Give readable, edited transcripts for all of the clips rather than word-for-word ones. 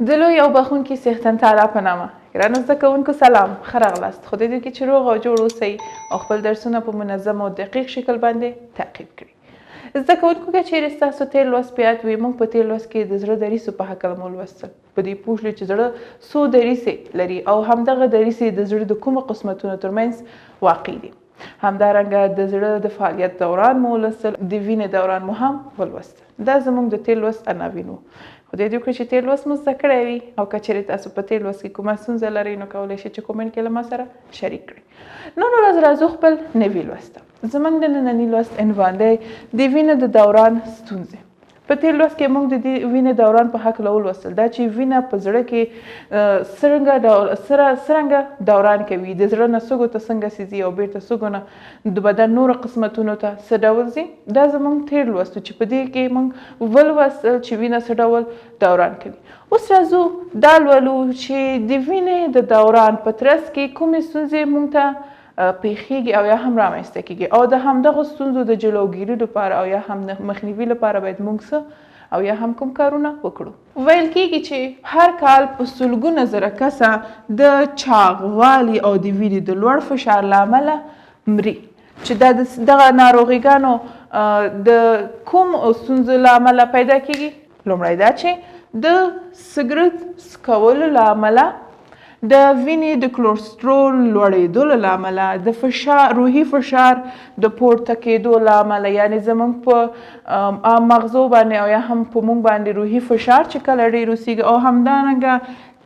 د لوی او بخښونکي څښتن تعالی په نامه ګرانو زده کوونکو سلام ښه راغلاست. خدای دې وکړي چې روغ او جوړ اوسئ او خپل درسونه په منظم او دقیق شکل باندې تعقیب کړي. زده کوونکو که چیرې ستاسو تېر لوست په یاد وي، موږ په تېر لوست کې د زړه دریڅو په هکله مو لوستل. په دې پوه شولو چې زړه څو دریڅې لري او همدغه دریڅې د زړه د کومو قسمتونو ترمنځ واقع دي. همدارنګه د زړه د فعالیت دوران مو ولوستل، د وینې دوران مو هم ولوستل. دا زموږ د تېر لوست عناوین وو. خدای دې وکړي چې تېر لوست مو زده کړی وي او که چیرې تاسو په تېر لوست کې کومه ستونزه لرئ نو کولی شئ چې کومنټ کې له ما سره شریک کړئ. نن ورځ راځو خپل نوي لوست ته. زموږ د ننني لوست عنوان دی د وینې د دوران ستونزې. په تېر لوست کې موږ د وینې دوران په هکله ولوستل، دا چې وینه په زړه کې څرنګه دوران کوي، د زړه نه سږو ته څنګه ځي او بیرته سږو نه د بدن نورو قسمتونو ته څه ډول ځي. دا زموږ تېر لوست چې په دې کې موږ ولوستل چې وینه څه ډول دوران کوي. اوس راځو دا لولو چې د وینې د دوران په ترڅ کې کومې ستونزې موږ ته پیښیږي او یا هم رامنځته کیږي او د همدغو ستونزو د جلوګیري لپاره او یا هم مخنیوي لپاره باید موږ څه او یا هم کوم کارونه وکړو. ویل کیږي چې هر کال په سلګونه زره کسه د چاغوالي او د وینې د لوړ فشار له امله مري. چې دغه ناروغیګانو د کوم ستونزو له امله پیدا کیږي؟ لومړی دا چې د سګرټ څکولو له امله، د وینې د کلسترول لوړېدو له امله، د روحي فشار د پورته کېدو له امله، یعنې زموږ په عام مغزو باندې او یا هم په موږ باندې روحي فشار چې کله ډېر اوسېږي او همدارنګه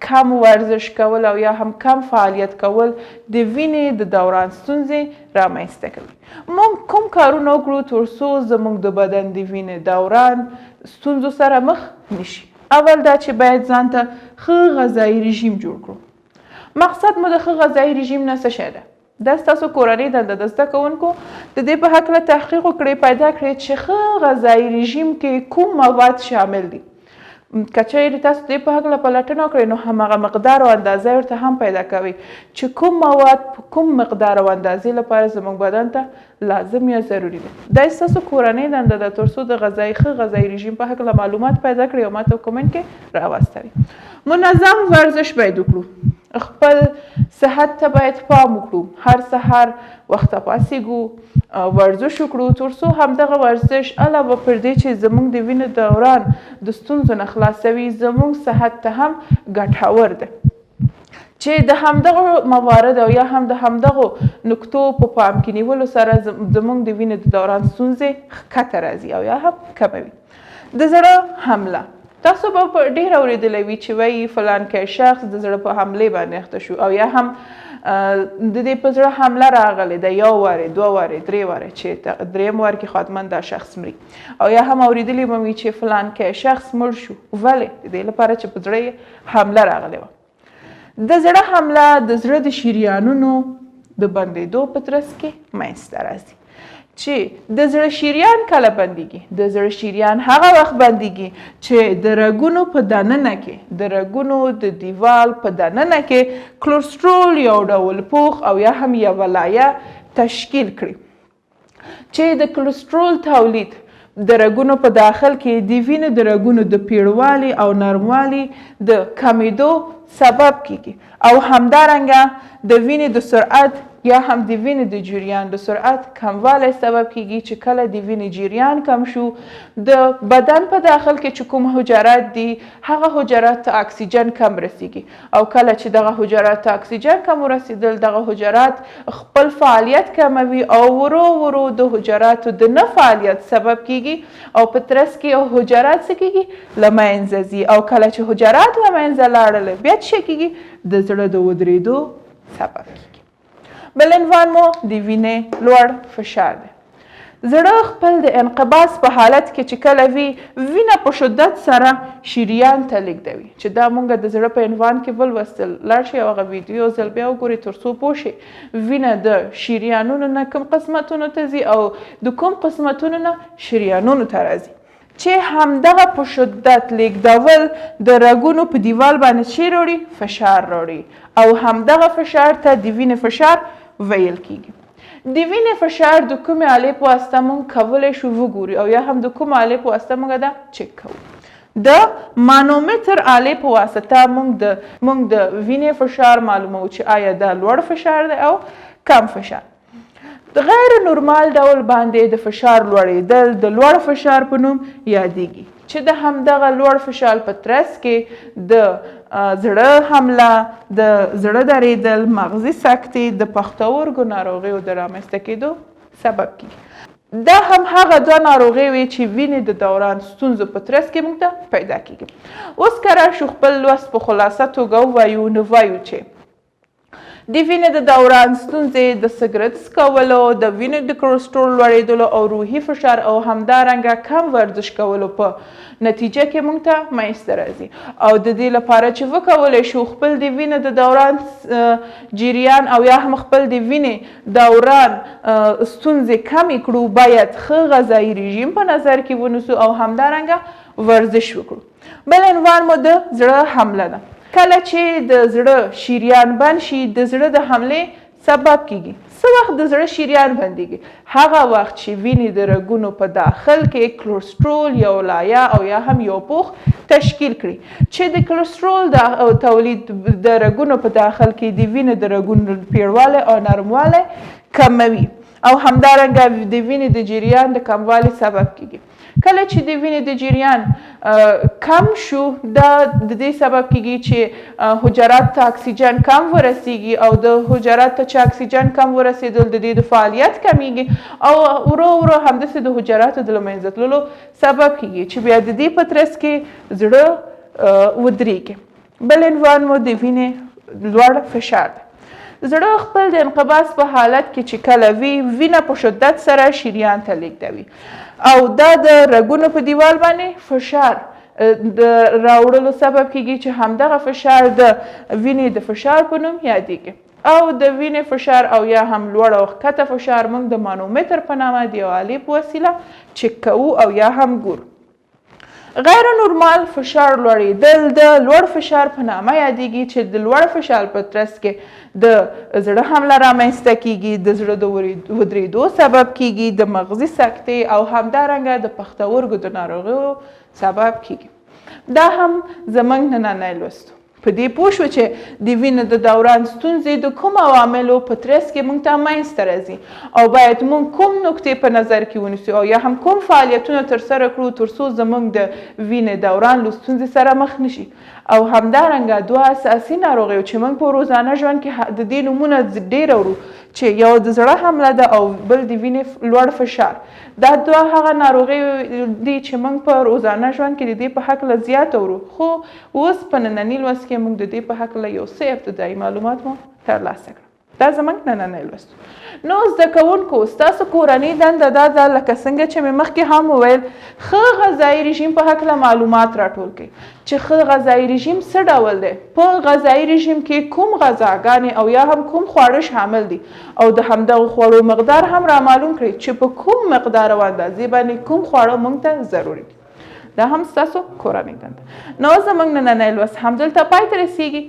کم ورزش کول او یا هم کم فعالیت کول د وینې د دوران ستونزې رامنځته کوي. موږ کوم کارونه وکړو تر څو زموږ د بدن د وینې دوران ستونزو سره مخ نشي؟ اول دا چې باید ځان ته ښه غذایي رژیم جوړ کړو. مقصد مو د ښه غذایي رژیم نه څه شی ده؟ دا ستاسو کورنۍ دنده ده. زده کوونکو د دې په هکله تحقیق وکړئ، پیدا کړئ چې ښه غذایي رژیم کې کوم مواد شامل دي. که چیرې تاسو د دې په هکله پلټنه وکړئ نو هماغه مقدار او اندازه ورته هم پیدا کوئ چې کوم مواد په کوم مقدار او اندازې لپاره زموږ بدن ته لازم یا ضروري ده. دا ستاسو کورنۍ دنده ده تر څو د ښه غذایي رژیم په هکله معلومات پیدا کړئ او ماته کومنټ کې راواستوئ. منظم ورزش باید وکړو. خپل صحت ته باید پام وکړو. هر سهار وخته پاڅېږو، ورزش وکړو تر څو همدغه ورزش علاوه پر دې چې زموږ د وینې دوران د ستونزو نه خلاصوي، زموږ صحت ته هم ګټور ده. چې د همدغو موارد او یا هم د همدغو نکتو په پام کې نیولو سره زموږ د وینې د دوران ستونزې ښکته راځي او یا هم کموي. د زړه حمله. تاسو به ډېر اورېدلی وي چې وایي فلانکی شخص د زړه په حملې باندې اخته شو او یا هم د دې په زړه حمله راغلې ده، یو وارې، دوه وارې، درې وارې، چې درېیم وار کې حتما دا شخص مري. او یا هم اورېدلی به وي چې فلانکی شخص مړ شو. ولې؟ د دې لپاره چې په زړه یې حمله راغلې وه. د زړه حمله د زړه د شریانونو د بندېدو په ترڅ کې منځته راځي. چې د زړه شریان کله بندېږي؟ د زړه شریان هغه وخت بندېږي چې د رګونو په دننه کې، د رګونو د دیوال په دننه کې کلسترول یو ډول پوښ او یا هم یوه لایه تشکیل کړي چې د کلسترول تولید د رګونو په داخل کې د وینې د رګونو د پیړوالي او نرموالي د کمیدو سبب کیږي او همدارنګه د وینې د سرعت یا هم د وینې د جریان د سرعت کموالی سبب کیږي. چې کله د وینې جریان کم شو، د بدن په داخل کې چې کوم حجرات دي هغه حجرات ته اکسیجن کم رسیږي او کله چې دغه حجرات ته اکسیجن کم ورسیدل، دغه حجرات خپل فعالیت کموي او ورو ورو د حجراتو د نه فعالیت سبب کیږي او په ترڅ کې حجرات څه کیږي؟ له منځه ځي او کله چې حجرات له منځه لاړل بیا څه کیږي؟ د زړه د ودرېدو سبب کیږي. بل عنوان مو د وینې لوړ فشار دی. زړه خپل د انقباض په حالت کې چې کله وي، وینه په شدت سره شریان ته لیږدوي. چې دا مونږ د زړه په عنوان کې ولوستل. لاړ شئ هغه ویډیو ځل بیا وګورئ تر څو پوه شئ وینه د شریانونو نه کوم قسمتونو ته ځي او د کوم قسمتونو نه شریانونو ته راځي. چې همدغه په شدت لیږدول د رګونو په دیوال باندې څه راوړي؟ فشار راوړي او همدغه فشار ته د وینې فشار ویل کیږي. د وینې فشار د کومې آلې په واسطه موږ کولی شو وګورو او یا هم د کومې آلې په واسطه موږ دا چک کوو؟ د مانومتر آلې په واسطه موږ د وینې فشار معلوموو چې آیا دا لوړ فشار دی او کم فشار. د غیر نورمال ډول باندې د فشار لوړېدل د لوړ فشار په نوم یادېږي چې د همدغه لوړ فشار په ترڅ کې د زړه حمله، د زړه درېدل، مغزي سکتې، د پښتورګو ناروغیو د رامنځته کېدو سبب کیږي. دا هم هغه دوه ناروغۍ وي چې وینې د دوران ستونزو په ترڅ کې موږ ته پیدا کیږي. اوس که راشو خپل لوست په خلاصه توګه ووایو، نو وایو چې د وینې د دوران ستونزې د سګرټ څکولو، د وینې د کلسترول لوړېدلو او روحي فشار او همدارنګه کم ورزش کولو په نتیجه کې موږ ته منځته راځي. او د دې لپاره چې وکولی شو خپل د وینې د دوران جریان او یا هم خپل د وینې دوران ستونزې کمې کړو، باید ښه غذایي رژیم په نظر کې ونیسو او همدارنګه ورزش وکړو. بل عنوان مو د زړه حمله ده. کله چې د زړه شریان بند شي د زړه د حملې سبب کیږي. څه وخت د زړه شریان بندیږي؟ هغه وخت چې وینې د رګونو په داخل کې کلسترول یو لایه او یا هم یو پوښ تشکیل کړي چې د کلسترول د تولید د رګونو په داخل کې د وینې د رګونو پیړوالی او نرموالی کموي او همدارنګه د وینې د جریان د کموالي سبب کیږي. کله چې د وینې د جریان کم شو دا د دې سبب کیږي چې حجرات ته اکسیجن کم ورسیږي او د حجرات ته چې اکسیجن کم ورسېدل د دې د فعالیت کمیږي او ورو ورو همداسې د حجراتو د له منځه تللو سبب کیږي چې بیا د دې په ترڅ کې زړه ودرېږي. بل عنوان مو د وینې لوړ فشار دی. زړه خپل د انقباض په حالت کې چې کله وي وینه په شدت سره شریان ته لیږدوي او دا د رګونو په دیوال باندې فشار د راوړلو سبب کیږي چې همدغه فشار د وینې د فشار په نوم یادېږي. او د وینې فشار او یا هم لوړ او ښکته فشار موږ د مانومتر په نامه د یو آلې په وسیله چک کوو او یا هم ګورو. غیر نورمال فشار لوړېدل د لوړ فشار په نامه یادېږي چې د لوړ فشار په ترڅ کې د زړه حمله رامنځته کیږي، د زړه د ودرېدو سبب کیږي، د مغزي سکتې او همدارنګه د پښتورګو د ناروغیو سبب کیږي. دا هم زموږ نننی لوست. په دې پوه شو چې د وینې د دوران ستونزې د کوم عواملو په ترڅ کې موږ ته منځته راځي او باید موږ کوم نکتې په نظر کې ونیسو او یا هم کوم فعالیتونه ترسره کړو تر څو زموږ د وینې دوران له ستونزې سره مخ نشي. او همدارنګه دوه اساسي ناروغیو چې موږ په روزانه ژوند کې د دې نومونه ډېر اورو چې یو د زړه حمله ده او بل د وینې لوړ فشار. دا دوه هغه ناروغۍ دي چې موږ په روزانه ژوند کې د دې په هکله زیات اورو، خو اوس په ننني لوست کې موږ د دې په هکله یو څه ابتدایي معلومات مو ترلاسه کړل. دا زموږ نننی لوست. نو زده کوونکو ستاسو کورنۍ دنده دا ده لکه څنګه چې مې مخکې هم وویل ښه غذایي رژیم په هکله معلومات راټول کړئ چې ښه غذایي رژیم څه ډول دی، په غذایي رژیم کې کوم غذاګانې او یا هم کوم خواړه شامل دي او د همدغو خوړو مقدار هم را معلوم کړئ چې په کوم مقدار او اندازې باندې کوم خواړه موږ ته ضروري دي. دا هم ستاسو کورنۍ دنده. نو زموږ نننی لوست همدلته پای ته رسیږي.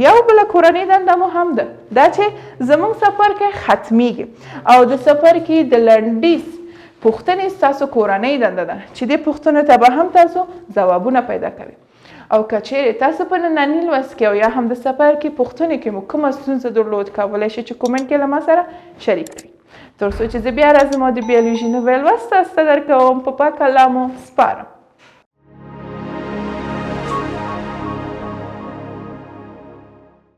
یو بله کورنۍ دنده مو هم ده دا چې زموږ سفر کې ختمیږي او د سفر کې د لنډیز پوښتنې ستاسو کورنۍ دنده ده چې دې پوښتنو ته به هم تاسو ځوابونه پیدا کوئ. او که چیرې تاسو په ننني لوست کې او یا هم د سفر کې پوښتنې کې مو کومه ستونزه درلود کولی شئ چې کومنټ کې له ما سره شریک کړئ تر څو چې زه بیا راځم او د بیولوژي نوی لوست تاسو ته درکوم. په پاک الله مو سپارم.